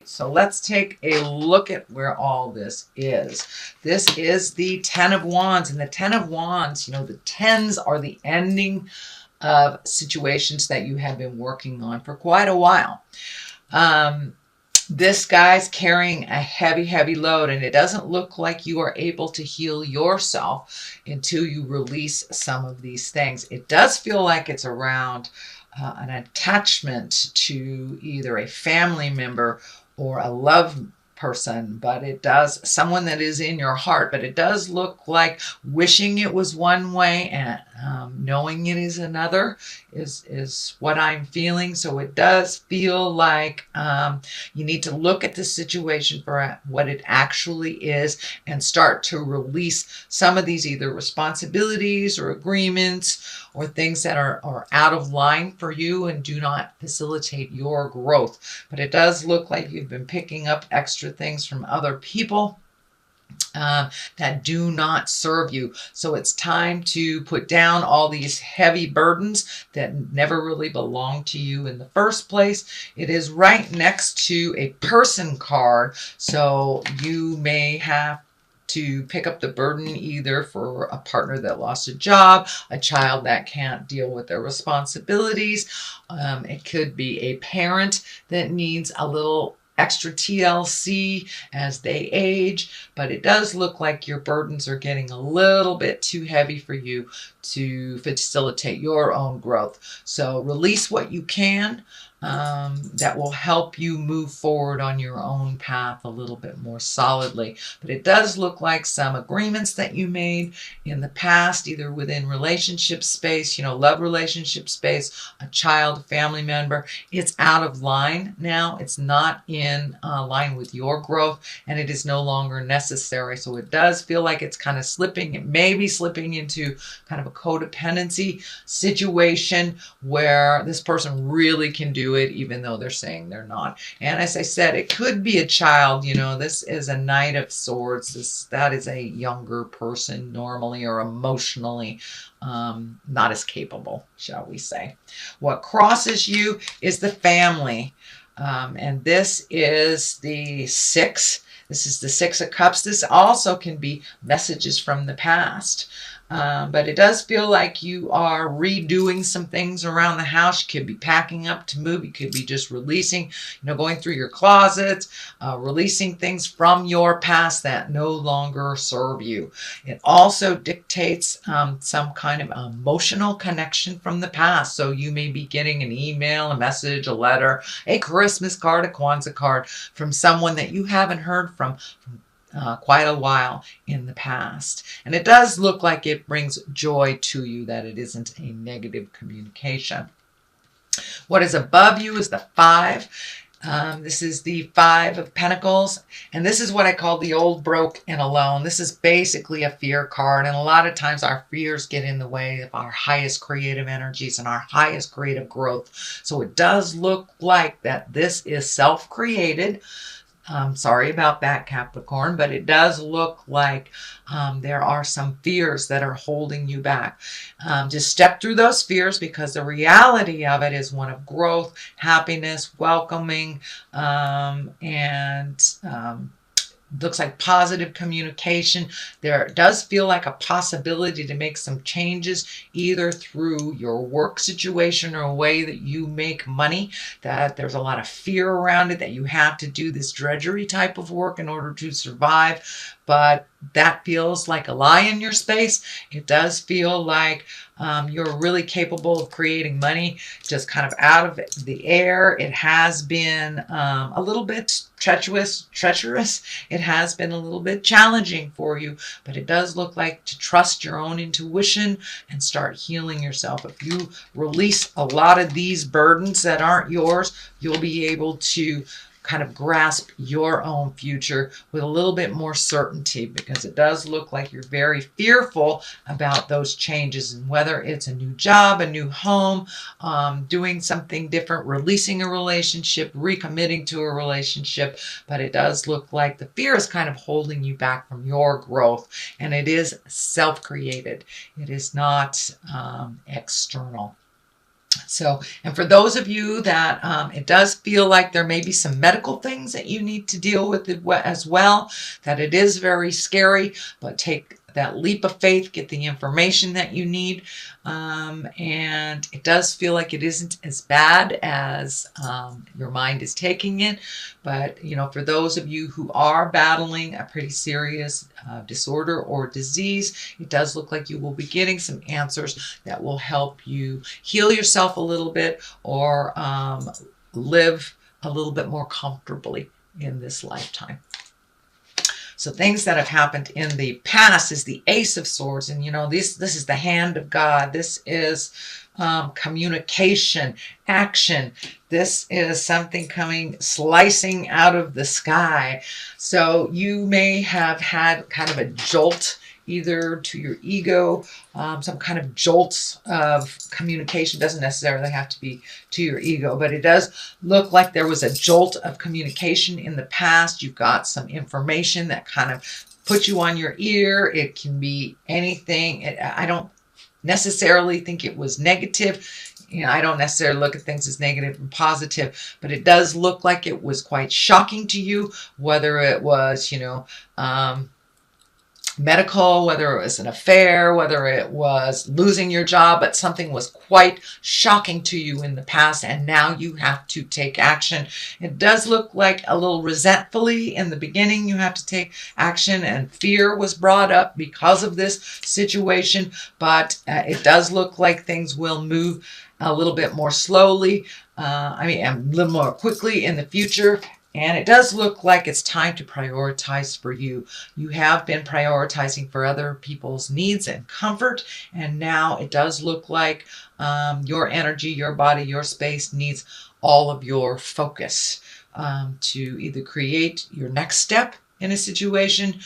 so let's take a look at where all this is. This is the Ten of Wands, and the Ten of Wands, you know, the tens are the ending of situations that you have been working on for quite a while. This guy's carrying a heavy, heavy load, and it doesn't look like you are able to heal yourself until you release some of these things. It does feel like it's around an attachment to either a family member or a love person, but it does, someone that is in your heart, but it does look like wishing it was one way and knowing it is another is what I'm feeling. So it does feel like you need to look at the situation for what it actually is and start to release some of these either responsibilities or agreements or things that are out of line for you and do not facilitate your growth. But it does look like you've been picking up extra things from other people that do not serve you. So it's time to put down all these heavy burdens that never really belonged to you in the first place. It is right next to a person card. So you may have to pick up the burden either for a partner that lost a job, a child that can't deal with their responsibilities. It could be a parent that needs a little extra TLC as they age, but it does look like your burdens are getting a little bit too heavy for you to facilitate your own growth. So release what you can. That will help you move forward on your own path a little bit more solidly. But it does look like some agreements that you made in the past, either within relationship space, you know, love relationship space, a child, a family member, it's out of line now. It's not in line with your growth, and it is no longer necessary. So it does feel like it's kind of slipping. It may be slipping into kind of a codependency situation where this person really can do it even though they're saying they're not. And as I said, it could be a child. You know, this is a Knight of Swords. That is a younger person normally, or emotionally not as capable, shall we say. What crosses you is the family. And this is the six. This is the Six of Cups. This also can be messages from the past. But it does feel like you are redoing some things around the house. You could be packing up to move. You could be just releasing, you know, going through your closets, releasing things from your past that no longer serve you. It also dictates some kind of emotional connection from the past. So you may be getting an email, a message, a letter, a Christmas card, a Kwanzaa card from someone that you haven't heard from quite a while in the past. And it does look like it brings joy to you, that it isn't a negative communication. What is above you is the Five. This is the Five of Pentacles, and this is what I call the old, broke, and alone. This is basically a fear card, and a lot of times our fears get in the way of our highest creative energies and our highest creative growth. So it does look like that this is self-created. Sorry about that, Capricorn, but it does look like there are some fears that are holding you back. Just step through those fears, because the reality of it is one of growth, happiness, welcoming, and looks like positive communication. There does feel like a possibility to make some changes, either through your work situation or a way that you make money, that there's a lot of fear around it, that you have to do this drudgery type of work in order to survive. But that feels like a lie in your space. It does feel like you're really capable of creating money just kind of out of the air. It has been a little bit treacherous. It has been a little bit challenging for you, but it does look like to trust your own intuition and start healing yourself. If you release a lot of these burdens that aren't yours, you'll be able to kind of grasp your own future with a little bit more certainty, because it does look like you're very fearful about those changes, and whether it's a new job, a new home, doing something different, releasing a relationship, recommitting to a relationship. But it does look like the fear is kind of holding you back from your growth, and it is self-created. It is not external. So, and for those of you that it does feel like there may be some medical things that you need to deal with as well, that it is very scary, but take that leap of faith, get the information that you need. And it does feel like it isn't as bad as your mind is taking it. But, you know, for those of you who are battling a pretty serious disorder or disease, it does look like you will be getting some answers that will help you heal yourself a little bit, or live a little bit more comfortably in this lifetime. So things that have happened in the past is the Ace of Swords. And, you know, this is the hand of God. This is communication, action. This is something coming, slicing out of the sky. So you may have had kind of a jolt either to your ego, some kind of jolts of communication. Doesn't necessarily have to be to your ego, but it does look like there was a jolt of communication in the past. You've got some information that kind of put you on your ear. It can be anything. I don't necessarily think it was negative. You know, I don't necessarily look at things as negative and positive, but it does look like it was quite shocking to you, whether it was, you know, medical, whether it was an affair, whether it was losing your job, but something was quite shocking to you in the past, and now you have to take action. It does look like a little resentfully in the beginning you have to take action, and fear was brought up because of this situation, but it does look like things will move a little bit more slowly, a little more quickly in the future. And it does look like it's time to prioritize for you. You have been prioritizing for other people's needs and comfort. And now it does look like your energy, your body, your space needs all of your focus to either create your next step in a situation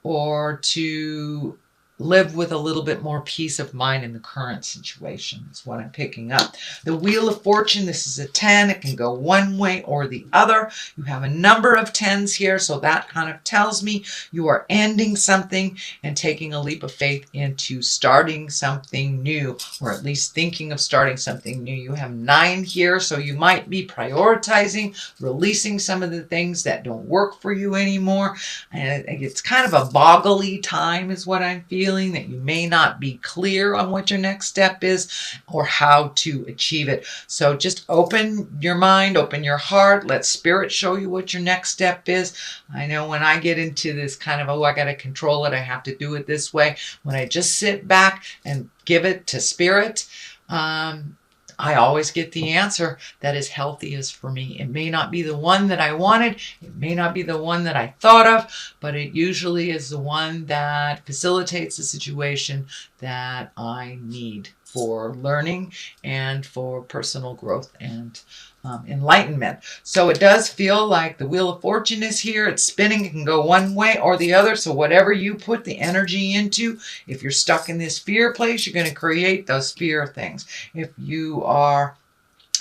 or to live with a little bit more peace of mind in the current situation is what I'm picking up. The Wheel of Fortune, this is a 10. It can go one way or the other. You have a number of 10s here, so that kind of tells me you are ending something and taking a leap of faith into starting something new, or at least thinking of starting something new. You have 9 here, so you might be prioritizing, releasing some of the things that don't work for you anymore. And it's kind of a boggly time is what I'm feeling, that you may not be clear on what your next step is or how to achieve it. So just open your mind, open your heart, let spirit show you what your next step is. I know when I get into this kind of, oh, I got to control it, I have to do it this way. When I just sit back and give it to spirit, I always get the answer that is healthiest for me. It may not be the one that I wanted. It may not be the one that I thought of, but it usually is the one that facilitates the situation that I need for learning and for personal growth and enlightenment. So it does feel like the Wheel of Fortune is here. It's spinning. It can go one way or the other. So whatever you put the energy into, if you're stuck in this fear place, you're going to create those fear things. If you are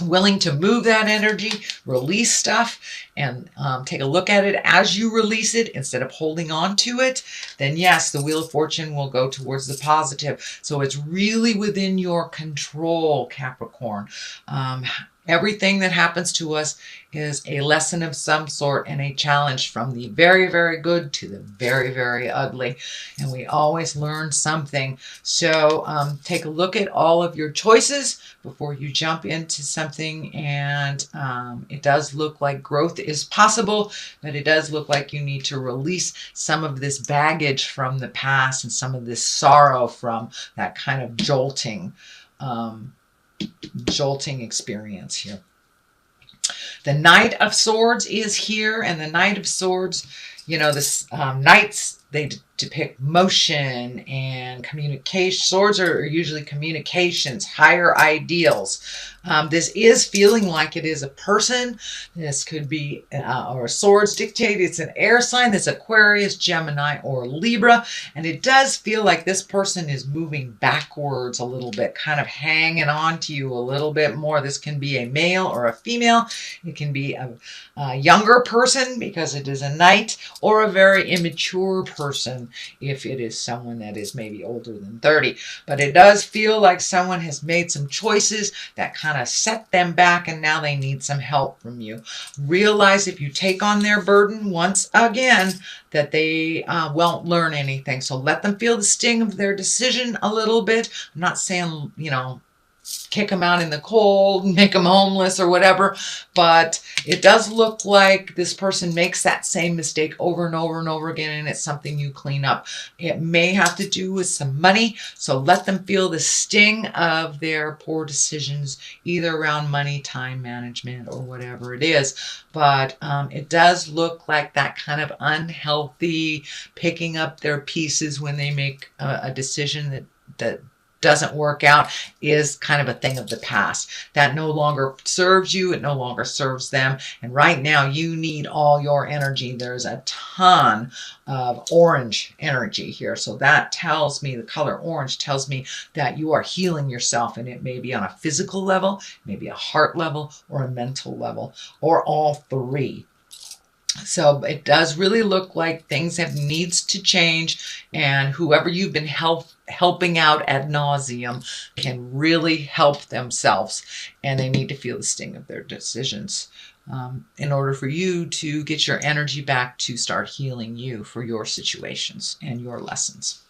willing to move that energy, release stuff, and take a look at it as you release it instead of holding on to it, then yes, the Wheel of Fortune will go towards the positive. So it's really within your control, Capricorn. Everything that happens to us is a lesson of some sort and a challenge, from the very, very good to the very, very ugly. And we always learn something. So take a look at all of your choices before you jump into something. And it does look like growth is possible, but it does look like you need to release some of this baggage from the past and some of this sorrow from that kind of jolting experience here. The Knight of Swords is here, and the Knight of Swords, you know, this knights, they depict motion and communication. Swords are usually communications, higher ideals. This is feeling like it is a person. This could be, or swords dictate it's an air sign. That's Aquarius, Gemini, or Libra. And it does feel like this person is moving backwards a little bit, kind of hanging on to you a little bit more. This can be a male or a female. It can be a younger person because it is a knight, or a very immature person if it is someone that is maybe older than 30. But it does feel like someone has made some choices that kind of set them back, and now they need some help from you. Realize if you take on their burden once again, that they won't learn anything. So let them feel the sting of their decision a little bit. I'm not saying, kick them out in the cold, make them homeless or whatever, but it does look like this person makes that same mistake over and over and over again, and it's something you clean up. It may have to do with some money, so let them feel the sting of their poor decisions, either around money, time management, or whatever it is. But it does look like that kind of unhealthy picking up their pieces when they make a decision that doesn't work out is kind of a thing of the past. That no longer serves you. It no longer serves them. And right now you need all your energy. There's a ton of orange energy here. So that tells me, the color orange tells me that you are healing yourself, and it may be on a physical level, maybe a heart level, or a mental level, or all three. So it does really look like things have needs to change, and whoever you've been helping out ad nauseum can really help themselves, and they need to feel the sting of their decisions in order for you to get your energy back to start healing you for your situations and your lessons.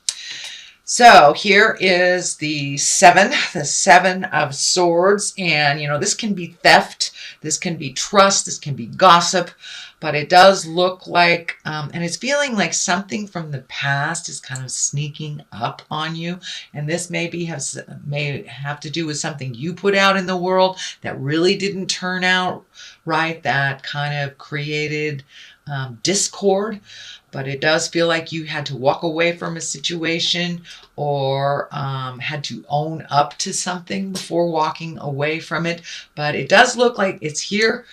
So here is the seven of swords, and this can be theft, this can be trust, this can be gossip, but it does look like, and it's feeling like something from the past is kind of sneaking up on you, and this may have to do with something you put out in the world that really didn't turn out right, that kind of created discord. But it does feel like you had to walk away from a situation, or had to own up to something before walking away from it. But it does look like it's here,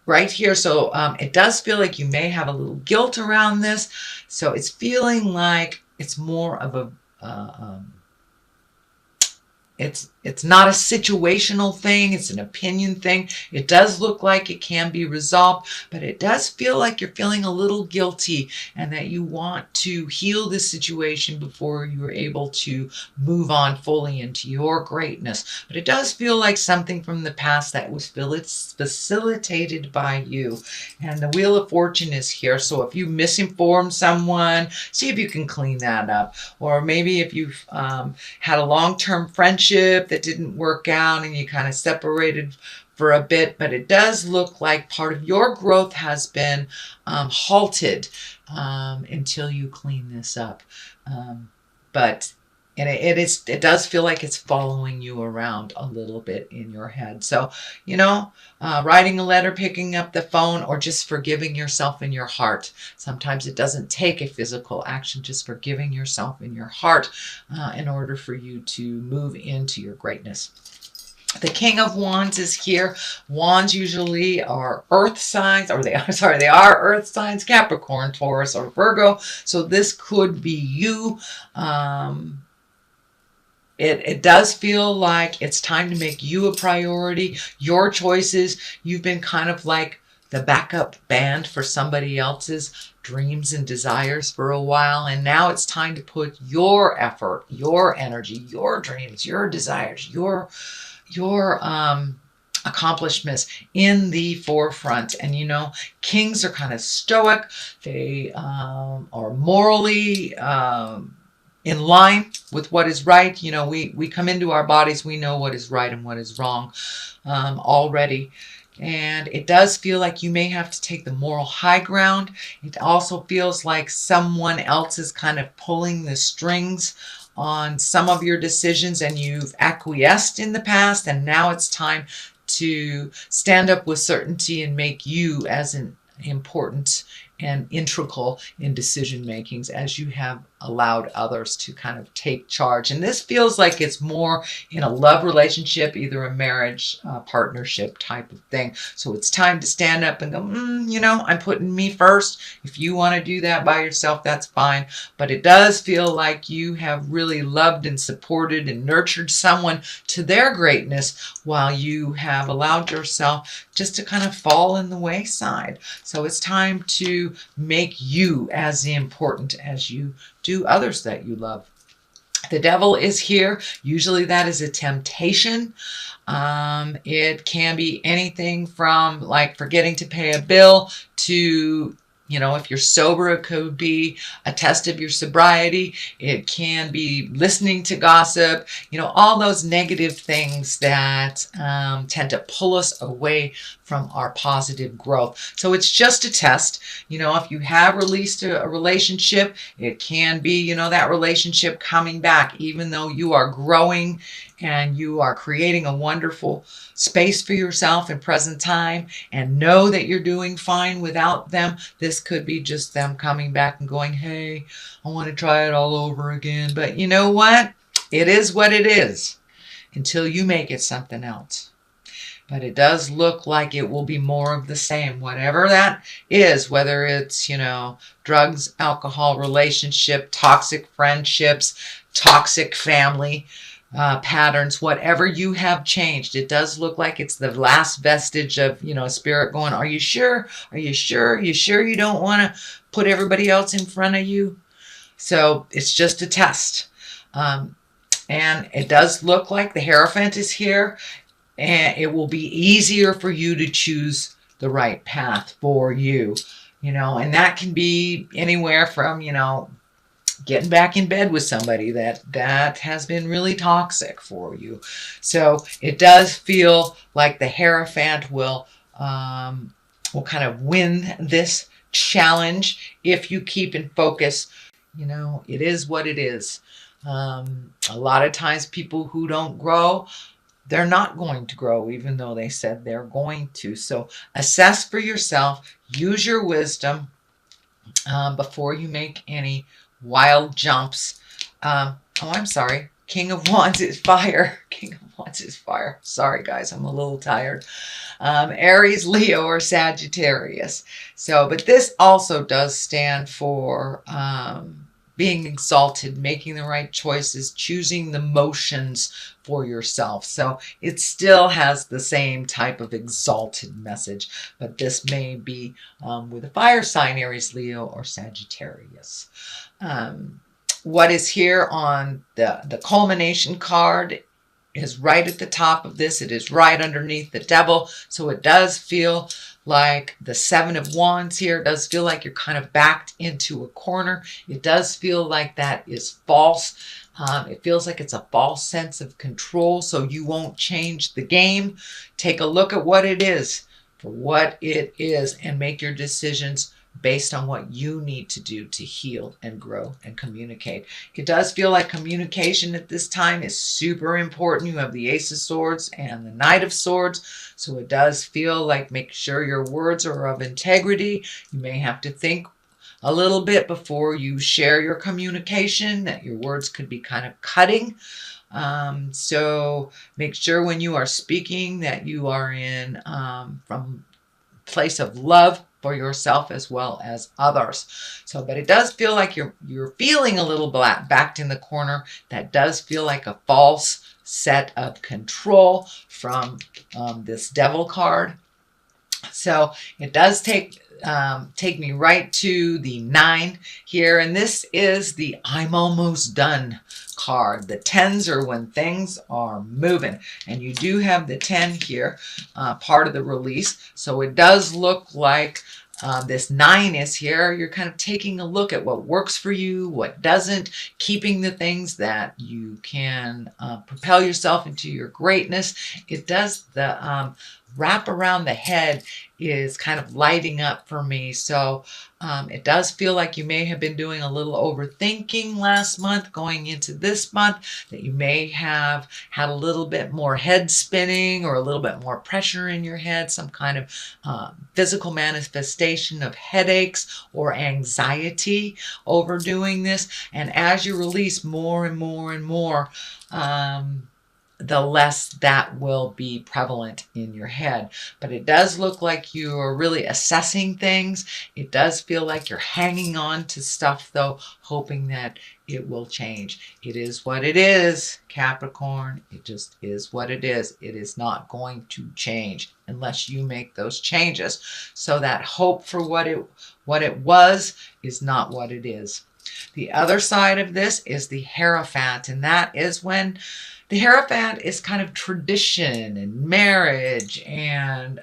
right here. So it does feel like you may have a little guilt around this. So it's feeling like it's more of a it's not a situational thing, it's an opinion thing. It does look like it can be resolved, but it does feel like you're feeling a little guilty, and that you want to heal this situation before you're able to move on fully into your greatness. But it does feel like something from the past that was facilitated by you. And the Wheel of Fortune is here, so if you misinformed someone, see if you can clean that up. Or maybe if you've had a long-term friendship that didn't work out and you kind of separated for a bit, but it does look like part of your growth has been halted until you clean this up. It does feel like it's following you around a little bit in your head. So, writing a letter, picking up the phone, or just forgiving yourself in your heart. Sometimes it doesn't take a physical action, just forgiving yourself in your heart in order for you to move into your greatness. The King of Wands is here. Wands usually are earth signs, or they are earth signs, Capricorn, Taurus, or Virgo. So this could be you. It does feel like it's time to make you a priority, your choices. You've been kind of like the backup band for somebody else's dreams and desires for a while, and now it's time to put your effort, your energy, your dreams, your desires, your accomplishments in the forefront. And kings are kind of stoic. They are morally in line with what is right. We come into our bodies, we know what is right and what is wrong already. And it does feel like you may have to take the moral high ground. It also feels like someone else is kind of pulling the strings on some of your decisions, and you've acquiesced in the past, and now it's time to stand up with certainty and make you as important and integral in decision makings as you have allowed others to kind of take charge. And this feels like it's more in a love relationship, either a marriage, partnership type of thing. So it's time to stand up and go, you know, I'm putting me first. If you want to do that by yourself, that's fine. But it does feel like you have really loved and supported and nurtured someone to their greatness while you have allowed yourself just to kind of fall in the wayside. So it's time to make you as important as you do others that you love. The devil is here. Usually that is a temptation. It can be anything from like forgetting to pay a bill to, you know, if you're sober, it could be a test of your sobriety. It can be listening to gossip, you know, all those negative things that tend to pull us away from our positive growth. So it's just a test. You know, if you have released a relationship, it can be, you know, that relationship coming back, even though you are growing and you are creating a wonderful space for yourself in present time, and know that you're doing fine without them. This could be just them coming back and going, hey, I want to try it all over again. But you know what? It is what it is until you make it something else. But it does look like it will be more of the same, whatever that is, whether it's, you know, drugs, alcohol, relationship, toxic friendships, toxic family patterns, whatever you have changed. It does look like it's the last vestige of, you know, spirit going, are you sure? Are you sure? Are you sure you don't want to put everybody else in front of you? So it's just a test. And it does look like the Hierophant is here, and it will be easier for you to choose the right path for you, you know, and that can be anywhere from, you know, getting back in bed with somebody that has been really toxic for you. So it does feel like the Hierophant will kind of win this challenge if you keep in focus. You know, it is what it is. A lot of times people who don't grow, they're not going to grow, even though they said they're going to. So assess for yourself, use your wisdom before you make any wild jumps. Oh, I'm sorry. King of Wands is fire. King of Wands is fire. Sorry, guys. I'm a little tired. Aries, Leo, or Sagittarius. So, but this also does stand for being exalted, making the right choices, choosing the motions for yourself. So it still has the same type of exalted message, but this may be with a fire sign, Aries, Leo, or Sagittarius. What is here on the culmination card is right at the top of this. It is right underneath the devil. So it does feel like the Seven of Wands here. It does feel like you're kind of backed into a corner. It does feel like that is false. It feels like it's a false sense of control, so you won't change the game. Take a look at what it is for what it is and make your decisions based on what you need to do to heal and grow and communicate. It does feel like communication at this time is super important. You have the Ace of Swords and the Knight of Swords. So it does feel like make sure your words are of integrity. You may have to think a little bit before you share your communication, that your words could be kind of cutting. So make sure when you are speaking that you are in from a place of love for yourself as well as others. So, but it does feel like you're feeling a little backed in the corner. That does feel like a false set of control from this Devil card. So it does take me right to the 9 here, and this is the I'm almost done card. The 10s are when things are moving, and you do have the 10 here, part of the release. So it does look like this 9 is here. You're kind of taking a look at what works for you, what doesn't, keeping the things that you can propel yourself into your greatness. It does, the wrap around the head is kind of lighting up for me. So it does feel like you may have been doing a little overthinking last month going into this month, that you may have had a little bit more head spinning or a little bit more pressure in your head, some kind of physical manifestation of headaches or anxiety over doing this. And as you release more and more and more, the less that will be prevalent in your head. But it does look like you are really assessing things. It does feel like you're hanging on to stuff, though, hoping that it will change. It is what it is, Capricorn. It just is what it is. It is not going to change unless you make those changes. So that hope for what it was is not what it is. The other side of this is the Hierophant, and that is when the Hierophant is kind of tradition and marriage, and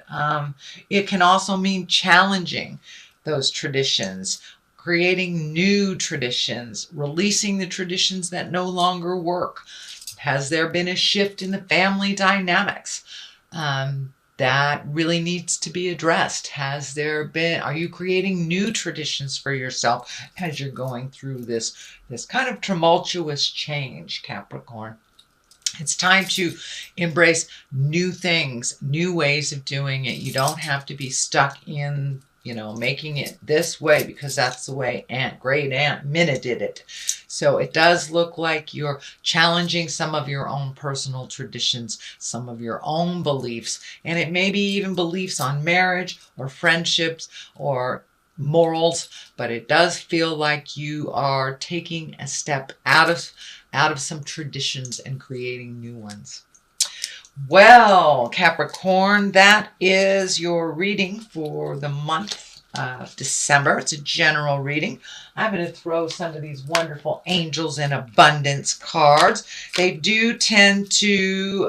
it can also mean challenging those traditions, creating new traditions, releasing the traditions that no longer work. Has there been a shift in the family dynamics? That really needs to be addressed. Are you creating new traditions for yourself as you're going through this kind of tumultuous change, Capricorn? It's time to embrace new things, new ways of doing it. You don't have to be stuck in, making it this way because that's the way great Aunt Minna did it. So it does look like you're challenging some of your own personal traditions, some of your own beliefs, and it may be even beliefs on marriage or friendships or morals, but it does feel like you are taking a step out of some traditions and creating new ones. Well, Capricorn, that is your reading for the month of December. It's a general reading. I'm going to throw some of these wonderful Angels in Abundance cards. They do tend to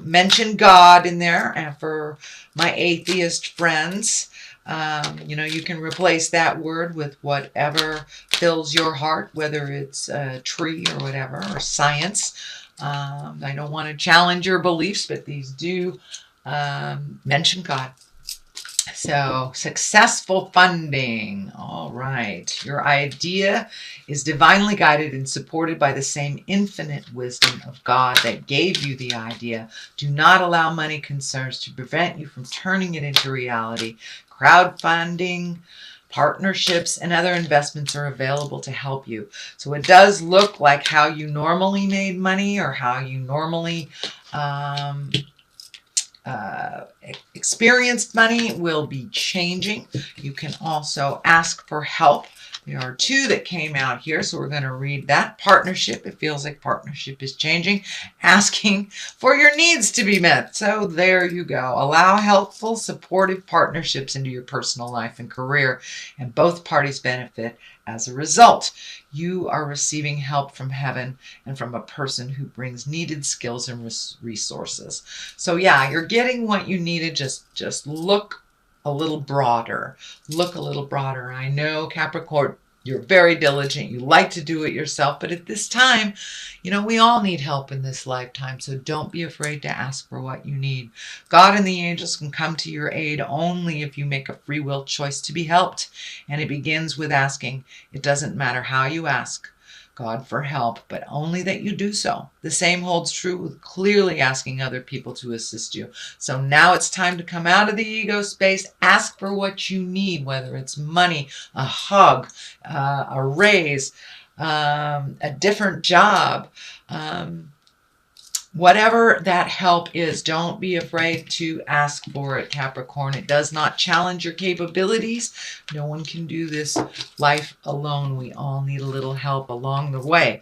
mention God in there, and for my atheist friends, you can replace that word with whatever fills your heart, whether it's a tree or whatever, or science. I don't want to challenge your beliefs, but these do mention God. So, successful funding. All right. Your idea is divinely guided and supported by the same infinite wisdom of God that gave you the idea. Do not allow money concerns to prevent you from turning it into reality. Crowdfunding, partnerships, and other investments are available to help you. So it does look like how you normally made money or how you normally experienced money will be changing. You can also ask for help. There are two that came out here, so we're going to read that. Partnership. It feels like partnership is changing. Asking for your needs to be met. So there you go. Allow helpful, supportive partnerships into your personal life and career, and both parties benefit as a result. You are receiving help from heaven and from a person who brings needed skills and resources. So yeah, you're getting what you needed. Just look a little broader. Look a little broader. I know, Capricorn, you're very diligent. You like to do it yourself. But at this time, we all need help in this lifetime. So don't be afraid to ask for what you need. God and the angels can come to your aid only if you make a free will choice to be helped. And it begins with asking. It doesn't matter how you ask God for help, but only that you do so. The same holds true with clearly asking other people to assist you. So now it's time to come out of the ego space, ask for what you need, whether it's money, a hug, a raise, a different job, whatever that help is. Don't be afraid to ask for it, Capricorn. It does not challenge your capabilities. No one can do this life alone. We all need a little help along the way.